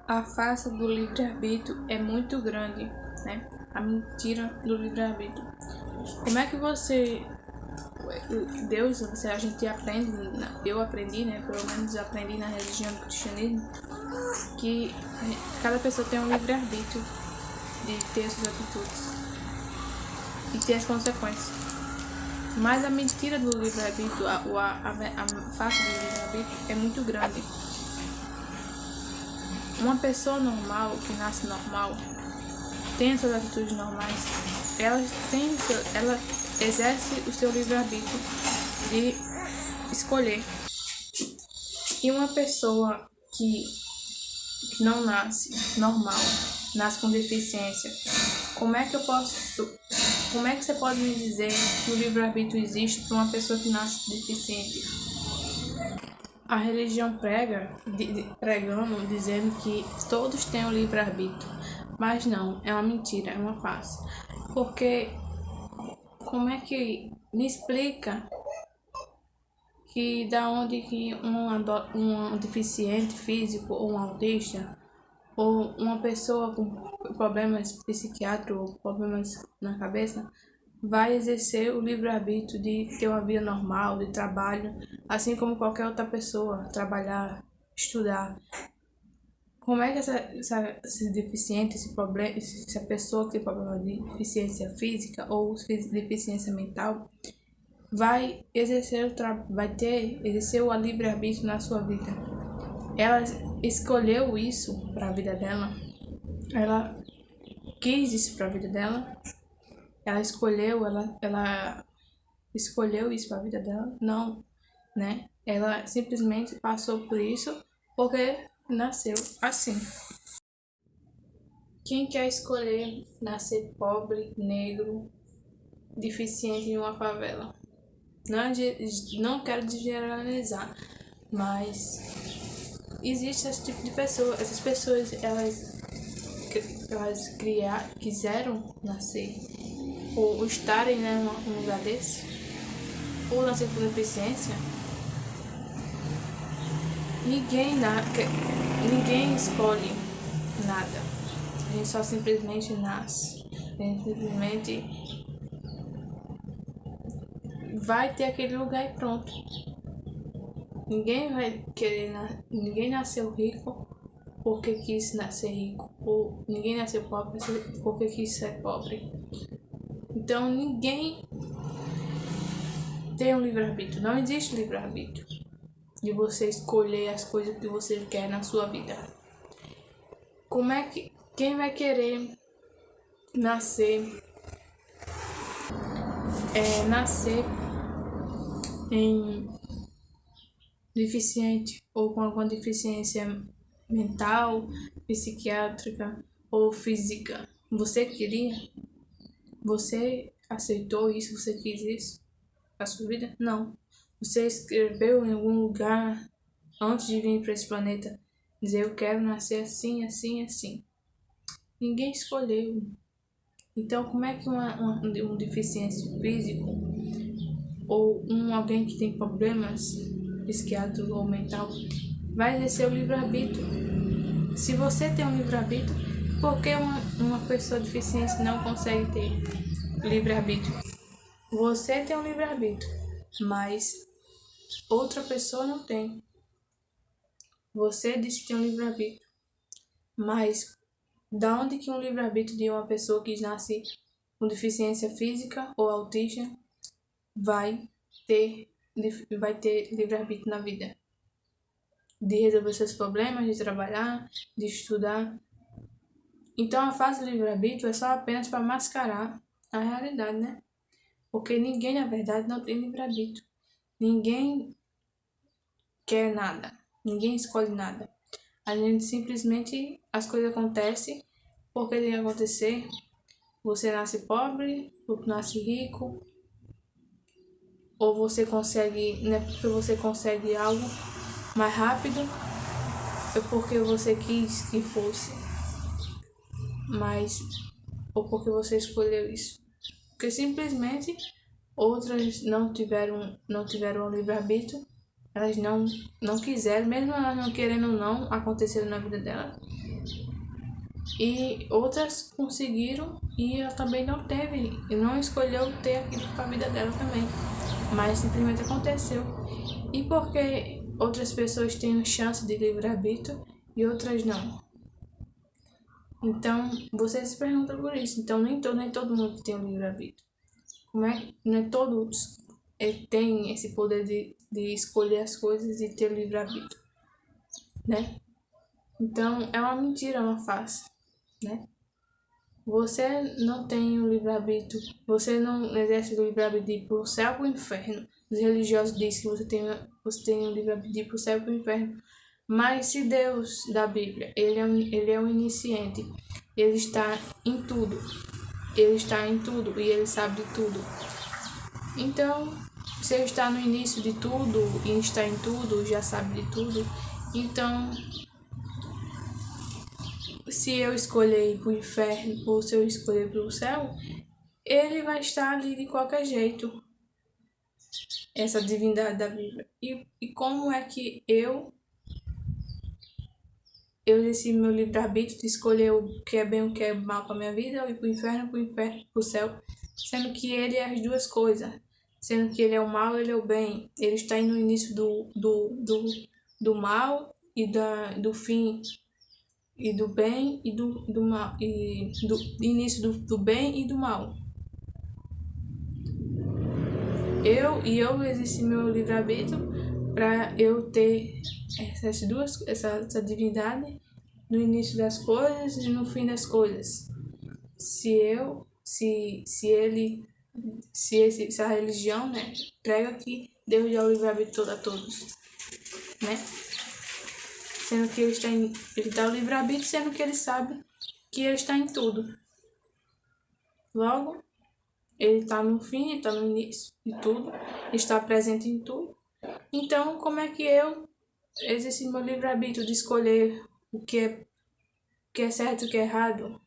A farsa do livre-arbítrio é muito grande, né? A mentira do livre-arbítrio. Como é que Deus, a gente aprende, eu aprendi, né? Pelo menos eu aprendi na religião do cristianismo, que cada pessoa tem um livre-arbítrio de ter suas atitudes e ter as consequências. Mas a mentira do livre-arbítrio, a farsa do livre-arbítrio é muito grande. Uma pessoa normal, que nasce normal, tem suas atitudes normais, ela exerce o seu livre-arbítrio de escolher. E uma pessoa que não nasce normal, nasce com deficiência, como é que você pode me dizer que o livre-arbítrio existe para uma pessoa que nasce deficiente? A religião pregando, dizendo que todos têm o livre-arbítrio, mas não, é uma mentira, é uma farsa. Porque como é que me explica que da onde que um deficiente físico ou um autista ou uma pessoa com problemas psiquiátricos ou problemas na cabeça vai exercer o livre-arbítrio de ter uma vida normal, de trabalho, assim como qualquer outra pessoa, trabalhar, estudar. Como é que esse deficiente, essa pessoa que tem problema de deficiência física ou deficiência mental, vai exercer o livre-arbítrio na sua vida? Ela escolheu isso para a vida dela? Ela quis isso para a vida dela? Ela escolheu isso para a vida dela? Não, né? Ela simplesmente passou por isso porque nasceu assim. Quem quer escolher nascer pobre, negro, deficiente em uma favela? Não quero generalizar, mas existe esse tipo de pessoa. Essas pessoas, quiseram nascer ou estarem, né, num lugar desse, ou nascer com deficiência. Ninguém escolhe nada. A gente só simplesmente nasce. A gente simplesmente vai ter aquele lugar e pronto. Ninguém nasceu rico porque quis nascer rico, ou ninguém nasceu pobre porque quis ser pobre. Então ninguém tem um livre-arbítrio. Não existe livre-arbítrio de você escolher as coisas que você quer na sua vida. Quem vai querer nascer em deficiente ou com alguma deficiência mental, psiquiátrica ou física? Você queria? Você aceitou isso? Você quis isso para sua vida? Não. Você escreveu em algum lugar antes de vir para esse planeta dizer eu quero nascer assim, assim, assim. Ninguém escolheu. Então, como é que um deficiente físico ou alguém que tem problemas psiquiátricos ou mental vai exercer o livre-arbítrio? Se você tem um livre-arbítrio, por que uma pessoa deficiente não consegue ter livre-arbítrio? Você tem um livre-arbítrio, mas outra pessoa não tem. Você disse que tem um livre-arbítrio, mas da onde que um livre-arbítrio de uma pessoa que nasce com deficiência física ou autista vai ter livre-arbítrio na vida? De resolver seus problemas, de trabalhar, de estudar. Então a fase do livre-arbítrio é só apenas para mascarar a realidade, né? Porque ninguém, na verdade, não tem livre-arbítrio. Ninguém quer nada. Ninguém escolhe nada. A gente simplesmente, as coisas acontecem porque tem que acontecer. Você nasce pobre, ou nasce rico, ou você consegue, né, porque você consegue algo mais rápido, é porque você quis que fosse, mas ou porque você escolheu isso. Porque simplesmente outras não tiveram livre-arbítrio Elas não quiseram, mesmo elas não querendo ou não, aconteceram na vida dela. E outras conseguiram e ela também não teve, e não escolheu ter aquilo para a vida dela também. Mas simplesmente aconteceu. E porque outras pessoas têm chance de livre-arbítrio e outras não? Então, você se pergunta por isso. Então, nem todo mundo tem um livre-arbítrio. Como é que não é todos têm esse poder de escolher as coisas e ter livre-arbítrio, né? Então, é uma mentira, é uma farsa, né? Você não tem o livre-arbítrio, você não exerce o livre-arbítrio de ir para o céu ou para o inferno. Os religiosos dizem que você tem o livre-arbítrio de ir para o céu ou para o inferno. Mas se Deus da Bíblia, ele é um iniciante, ele está em tudo, ele está em tudo e ele sabe de tudo. Então, se ele está no início de tudo e está em tudo, já sabe de tudo, então, se eu escolher ir para o inferno ou se eu escolher para o céu, ele vai estar ali de qualquer jeito, essa divindade da Bíblia. E como é que eu exerci meu livre-arbítrio de escolher o que é bem e o que é mal para minha vida, ou ir para o inferno, para o céu, sendo que ele é as duas coisas, sendo que ele é o mal, ele é o bem, ele está aí no início do mal e do fim e do bem e do mal, e do início do bem e do mal. Eu exerci meu livre-arbítrio para eu ter essa divindade no início das coisas e no fim das coisas. Se a religião, né, prega que Deus dá o livre-arbítrio a todos, né? Sendo que ele dá o livre-arbítrio, sendo que ele sabe que ele está em tudo. Logo, ele está no fim, ele está no início de tudo, está presente em tudo. Então, como é que eu exerci meu livre-arbítrio de escolher o que é certo e o que é errado?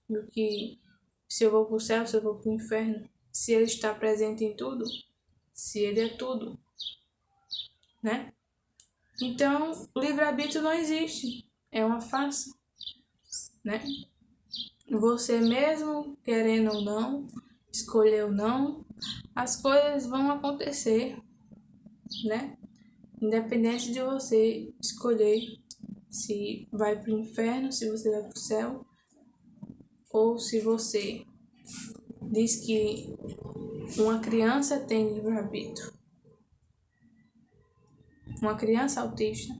Do que se eu vou para o céu, se eu vou para o inferno? Se ele está presente em tudo? Se ele é tudo, né? Então, o livre-arbítrio não existe. É uma farsa, né? Você mesmo, querendo ou não, escolher ou não, as coisas vão acontecer, né? Independente de você escolher se vai para o inferno, se você vai para o céu, ou se você diz que uma criança tem livre-arbítrio, uma criança autista,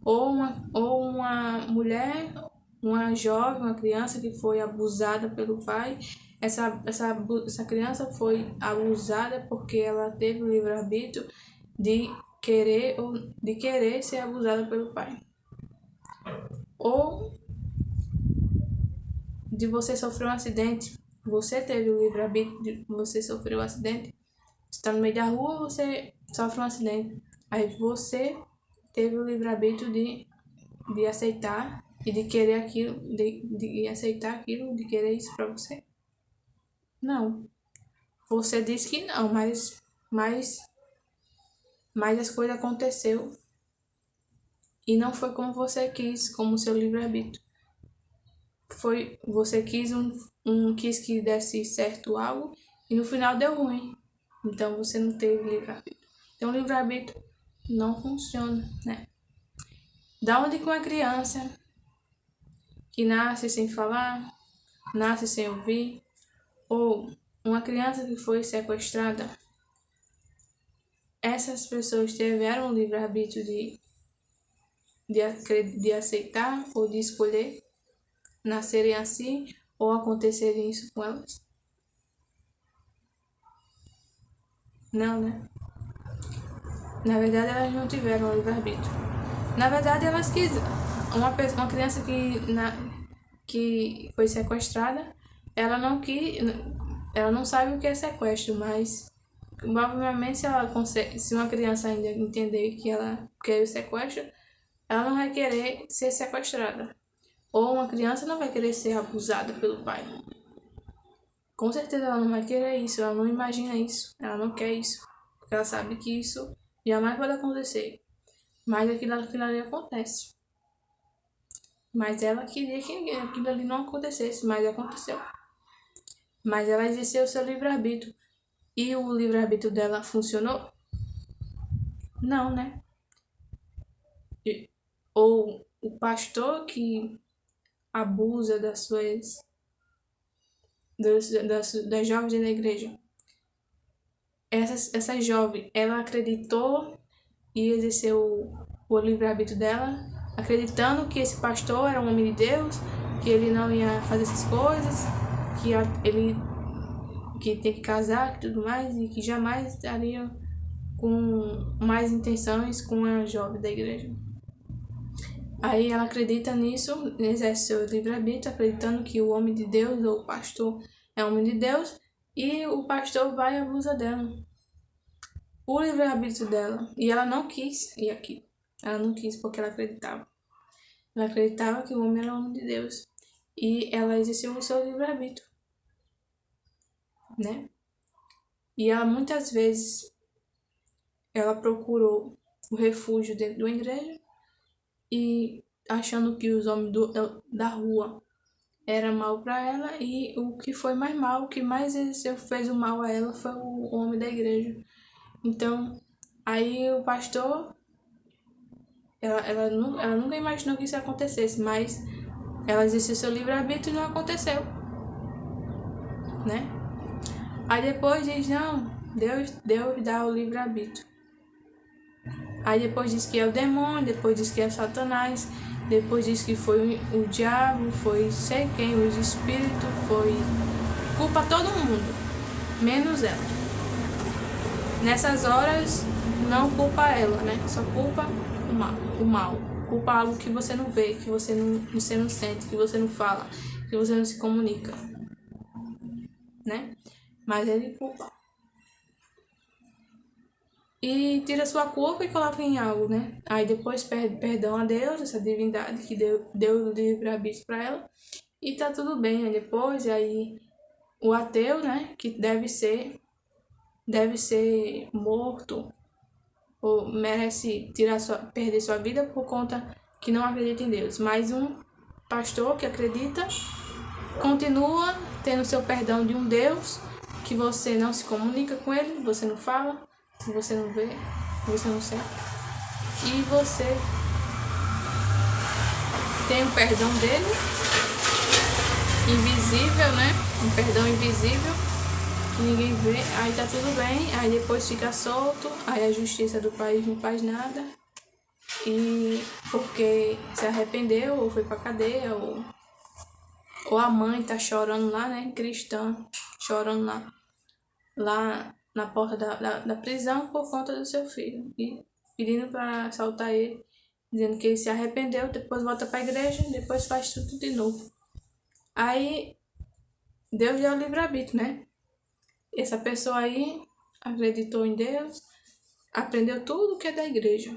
ou uma mulher, uma jovem, uma criança que foi abusada pelo pai, essa criança foi abusada porque ela teve o livre-arbítrio de querer ser abusada pelo pai. Ou de você sofrer um acidente, você teve o livre-arbítrio, você sofreu um acidente, você está no meio da rua, você sofre um acidente, aí você teve o livre-arbítrio de aceitar e de querer aquilo, de aceitar aquilo, de querer isso para você. Não. Você disse que não, mas as coisas aconteceu e não foi como você quis, como o seu livre-arbítrio. Você quis quis que desse certo algo e no final deu ruim. Então você não teve livre-arbítrio. Então o livre-arbítrio não funciona, né? Da onde que uma criança que nasce sem falar, nasce sem ouvir, ou uma criança que foi sequestrada, essas pessoas tiveram o livre-arbítrio de aceitar ou de escolher nascerem assim ou acontecerem isso com elas? Não, né? Na verdade, elas não tiveram o livre-arbítrio. Na verdade, elas quiseram. Uma criança que foi sequestrada, ela não sabe o que é sequestro, mas provavelmente se uma criança ainda entender que ela quer o sequestro, ela não vai querer ser sequestrada. Ou uma criança não vai querer ser abusada pelo pai. Com certeza ela não vai querer isso, ela não imagina isso, ela não quer isso, porque ela sabe que isso Jamais pode acontecer. Mas aquilo ali acontece. Mas ela queria que aquilo ali não acontecesse, mas aconteceu. Mas ela exerceu o seu livre-arbítrio. E o livre-arbítrio dela funcionou? Não, né? Ou o pastor que abusa das jovens da igreja. Essa jovem, ela acreditou e exerceu o livre-arbítrio dela, acreditando que esse pastor era um homem de Deus, que ele não ia fazer essas coisas, ele que tem que casar e tudo mais, e que jamais estaria com mais intenções com a jovem da igreja. Aí ela acredita nisso, exerce seu livre-arbítrio, acreditando que o homem de Deus, ou o pastor, é homem de Deus, e o pastor vai e abusa dela. O livre-arbítrio dela. E ela não quis ir aqui. Ela não quis porque ela acreditava. Ela acreditava que o homem era homem de Deus. E ela exerceu o seu livre-arbítrio. Né? E ela muitas vezes ela procurou o refúgio dentro de uma igreja e achando que os homens da rua era mal para ela, e o que foi mais mal, o que mais fez o mal a ela foi o homem da igreja. Então, aí o pastor, ela nunca imaginou que isso acontecesse, mas ela exerceu seu livre-arbítrio e não aconteceu, né? Aí depois diz, não, Deus dá o livre-arbítrio. Aí depois diz que é o demônio, depois diz que é Satanás, depois diz que foi o diabo, foi sei quem, os espíritos, foi culpa todo mundo, menos ela. Nessas horas não culpa ela, né? Só culpa o mal. Culpa algo que você não vê, que você não sente, que você não fala, que você não se comunica, né? Mas ele culpa. E tira sua culpa e coloca em algo, né? Aí depois pede perdão a Deus, essa divindade que deu o livre-arbítrio para ela. E tá tudo bem. Aí depois, aí o ateu, né? Que deve ser morto ou merece perder sua vida por conta que não acredita em Deus. Mas um pastor que acredita continua tendo seu perdão de um Deus que você não se comunica com ele, você não fala, você não vê, você não sente. E você tem o perdão dele, invisível, né? Um perdão invisível que ninguém vê, aí tá tudo bem, aí depois fica solto, aí a justiça do país não faz nada, e porque se arrependeu, ou foi pra cadeia, ou a mãe tá chorando lá, né, cristã, chorando lá na porta da prisão por conta do seu filho, e pedindo para soltar ele, dizendo que ele se arrependeu, depois volta pra igreja, depois faz tudo de novo. Aí Deus deu o livre-arbítrio, né? Essa pessoa aí acreditou em Deus, aprendeu tudo que é da igreja.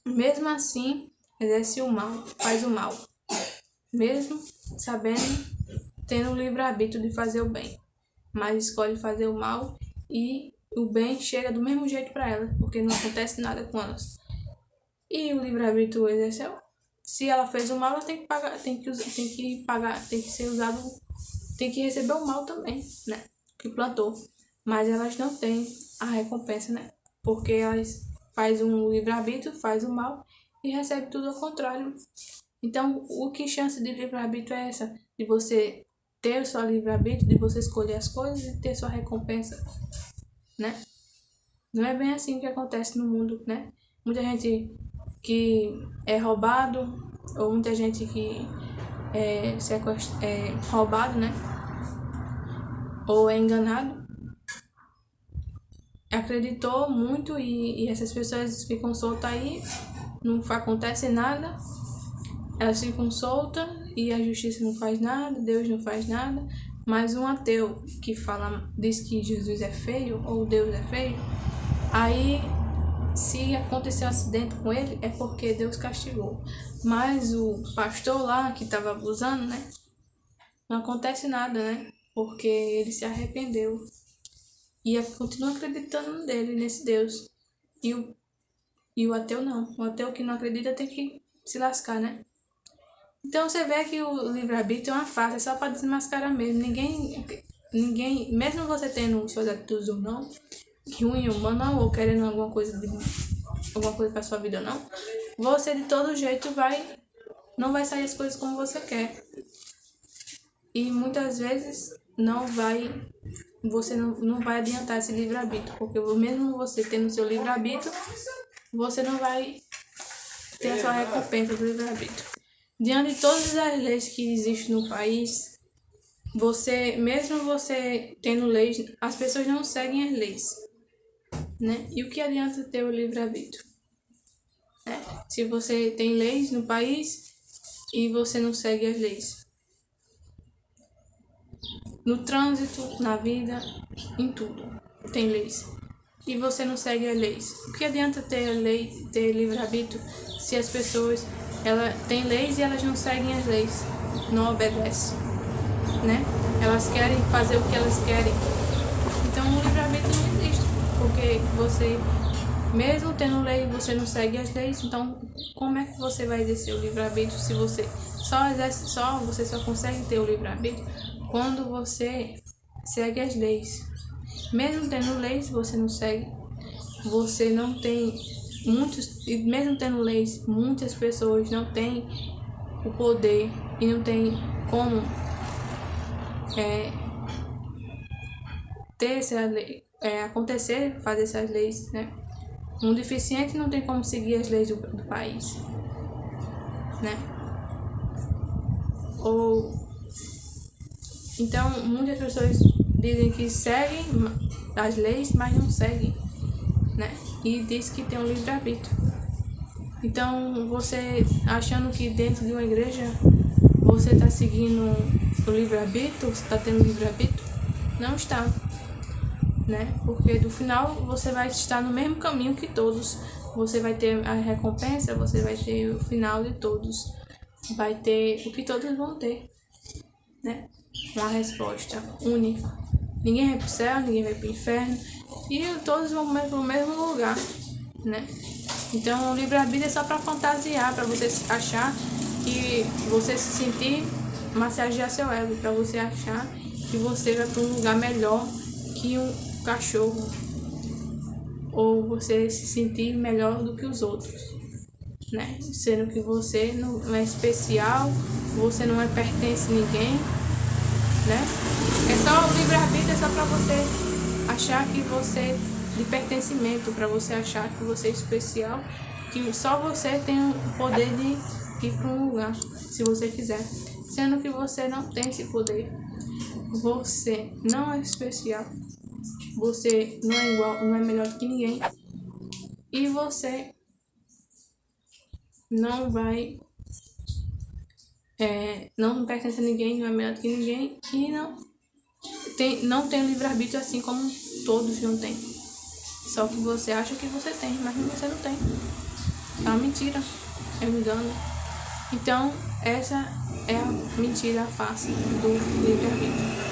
Mesmo assim, exerce o mal, faz o mal. Mesmo sabendo, tendo o livre-arbítrio de fazer o bem. Mas escolhe fazer o mal e o bem chega do mesmo jeito para ela, porque não acontece nada com elas. E o livre-arbítrio exerceu. Se ela fez o mal, ela tem que pagar, tem que ser usado, tem que receber o mal também, né? Que plantou. Mas elas não têm a recompensa, né? Porque elas faz um livre-arbítrio, faz o mal e recebe tudo ao contrário. Então, o que chance de livre-arbítrio é essa? De você ter o seu livre-arbítrio, de você escolher as coisas e ter sua recompensa, né? Não é bem assim que acontece no mundo, né? Muita gente que é roubado, ou muita gente que é roubado, né? Ou é enganado, acreditou muito e essas pessoas ficam soltas aí, não acontece nada, elas ficam soltas e a justiça não faz nada, Deus não faz nada. Mas um ateu que diz que Jesus é feio ou Deus é feio, aí se acontecer um acidente com ele é porque Deus castigou. Mas o pastor lá que estava abusando, né, não acontece nada, né, porque ele se arrependeu e continua acreditando nele, nesse Deus. E o ateu não. O ateu que não acredita tem que se lascar, né? Então você vê que o livre-arbítrio é uma farsa, é só para desmascarar mesmo. Ninguém, mesmo você tendo suas atitudes ou não, ruim ou não, ou querendo alguma coisa para sua vida ou não, você de todo jeito não vai sair as coisas como você quer. E muitas vezes você não vai adiantar esse livre-arbítrio, porque mesmo você tendo seu livre-arbítrio, você não vai ter a sua recompensa do livre-arbítrio. Diante de todas as leis que existem no país, mesmo você tendo leis, as pessoas não seguem as leis, né? E o que adianta ter o livre-arbítrio? Se você tem leis no país e você não segue as leis. No trânsito, na vida, em tudo, tem leis. E você não segue as leis. O que adianta ter livre-arbítrio, se as pessoas têm leis e elas não seguem as leis, não obedecem, né? Elas querem fazer o que elas querem. Então o livre-arbítrio não existe, porque você, mesmo tendo lei, você não segue as leis. Então como é que você vai exercer o livre-arbítrio se você você só consegue ter o livre-arbítrio quando você segue as leis? Mesmo tendo leis, você não segue. Você não tem mesmo tendo leis, muitas pessoas não têm o poder e não tem como ter essa lei, fazer essas leis, né? Um deficiente não tem como seguir as leis do país, né? Então, muitas pessoas dizem que seguem as leis, mas não seguem, né? E diz que tem um livre-arbítrio. Então, você achando que dentro de uma igreja você está seguindo o livre-arbítrio, você está tendo livre-arbítrio, não está, né? Porque no final você vai estar no mesmo caminho que todos. Você vai ter a recompensa, você vai ter o final de todos. Vai ter o que todos vão ter, né? Uma resposta única. Ninguém vai pro céu, ninguém vai pro inferno. E todos vão pro mesmo lugar, né? Então o livre-arbítrio é só para fantasiar, para você achar que você se sentir, massagear seu ego, para você achar que você vai para um lugar melhor que um cachorro, ou você se sentir melhor do que os outros, né? Sendo que você não é especial, você não pertence a ninguém, né? É só o livre-arbítrio, é só para você achar que você de pertencimento, para você achar que você é especial, que só você tem o poder de ir para um lugar, se você quiser, sendo que você não tem esse poder. Você não é especial, você não é igual, não é melhor que ninguém, e você não vai não pertence a ninguém, não é melhor que ninguém, e não tem livre-arbítrio, assim como todos não têm. Só que você acha que você tem, mas você não tem. É uma mentira, é um engano. Então essa é a mentira, a face do livre-arbítrio.